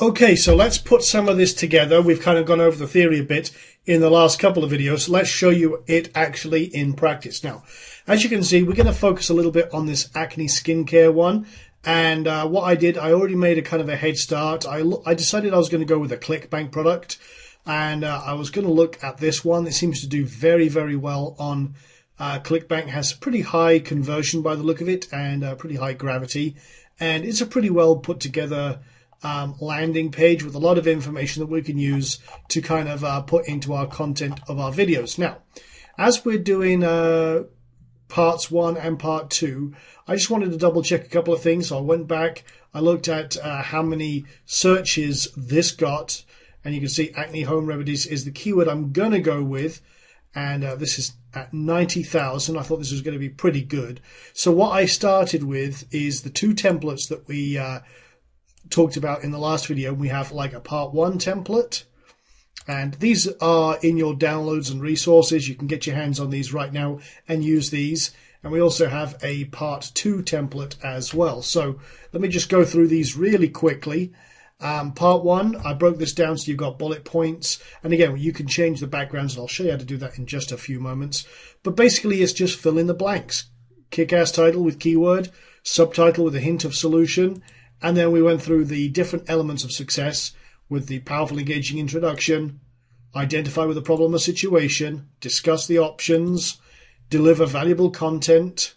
Okay, so let's put some of this together. We've kind of gone over the theory a bit in the last couple of videos. Let's show you it actually in practice. Now, as you can see, we're going to focus a little bit on this acne skincare one. And what I did, I already made a kind of a head start. I decided I was going to go with a ClickBank product. And I was going to look at this one. It seems to do very, very well on ClickBank. Has pretty high conversion by the look of it and pretty high gravity. And it's a pretty well put together landing page with a lot of information that we can use to kind of put into our content of our videos. Now, as we're doing parts 1 and part 2, I just wanted to double check a couple of things. So I went back, I looked at how many searches this got, and you can see acne home remedies is the keyword I'm going to go with. And this is at 90,000. I thought this was going to be pretty good. So what I started with is the two templates that we talked about in the last video. We have like a part 1 template, and these are in your downloads and resources. You can get your hands on these right now and use these. And we also have a part 2 template as well. So let me just go through these really quickly. Part 1, I broke this down so you've got bullet points, and again you can change the backgrounds, and I'll show you how to do that in just a few moments. But basically it's just fill in the blanks. Kick-ass title with keyword, subtitle with a hint of solution, and then we went through the different elements of success with the powerful engaging introduction, identify with the problem or situation, discuss the options, deliver valuable content,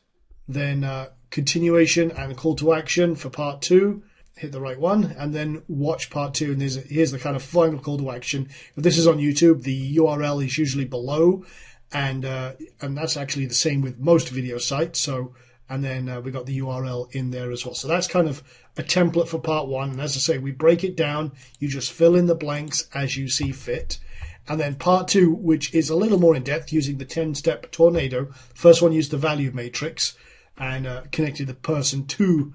then continuation and call to action for part 2. Hit the right one, and then watch part 2. And here's the kind of final call to action. If this is on YouTube, the URL is usually below, and that's actually the same with most video sites. So, and then we got the URL in there as well. So that's kind of a template for part 1. And as I say, we break it down. You just fill in the blanks as you see fit. And then part 2, which is a little more in depth, using the 10-step tornado. First one used the value matrix and connected the person to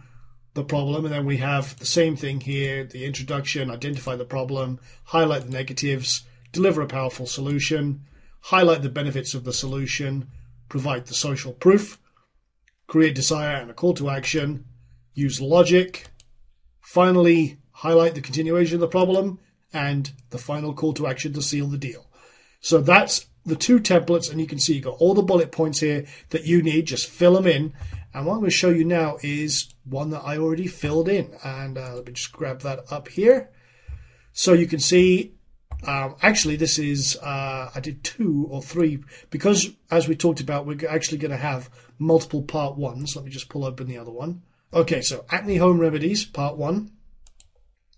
the problem, and then we have the same thing here, the introduction, identify the problem, highlight the negatives, deliver a powerful solution, highlight the benefits of the solution, provide the social proof, create desire and a call to action, use logic, finally highlight the continuation of the problem, and the final call to action to seal the deal. So that's the 2 templates, and you can see you've got all the bullet points here that you need. Just fill them in. And what I'm going to show you now is one that I already filled in. And let me just grab that up here. So you can see, actually this is, I did 2 or 3, because as we talked about, we're actually going to have multiple part 1s. Let me just pull open the other one. Okay, so acne home remedies, part 1.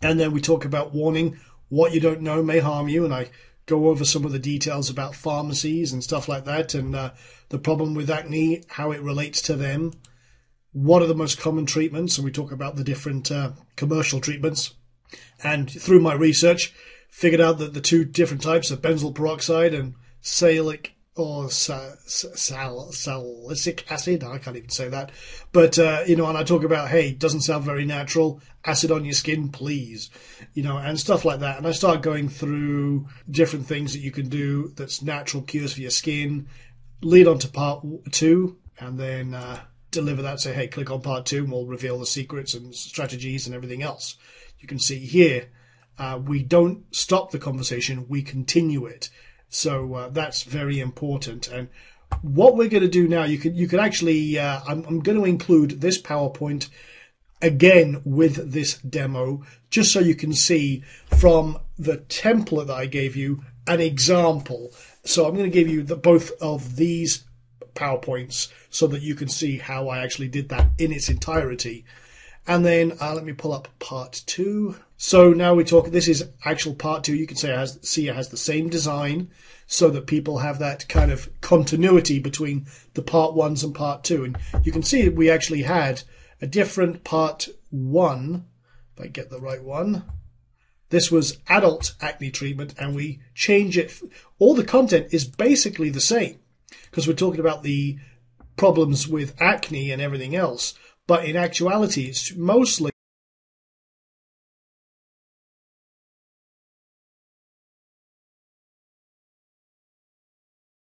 And then we talk about warning, what you don't know may harm you. And I go over some of the details about pharmacies and stuff like that, and the problem with acne, how it relates to them, what are the most common treatments, and we talk about the different commercial treatments. And through my research, figured out that the 2 different types of benzoyl peroxide and salicylic or salicylic acid, I can't even say that, but you know, and I talk about, hey, doesn't sound very natural, acid on your skin, please, you know, and stuff like that. And I start going through different things that you can do that's natural cures for your skin, lead on to part 2, and then deliver that, say, hey, click on part 2 and we'll reveal the secrets and strategies and everything else. You can see here, we don't stop the conversation, we continue it. So that's very important. And what we're going to do now, you could actually, I'm going to include this PowerPoint again with this demo, just so you can see from the template that I gave you an example. So I'm going to give you both of these PowerPoints so that you can see how I actually did that in its entirety. And then let me pull up part 2. So now we talk, this is actual part 2. You can say it has the same design so that people have that kind of continuity between the part 1s and part 2. And you can see we actually had a different part 1, if I get the right one. This was adult acne treatment, and we change it. All the content is basically the same because we're talking about the problems with acne and everything else. But in actuality, it's mostly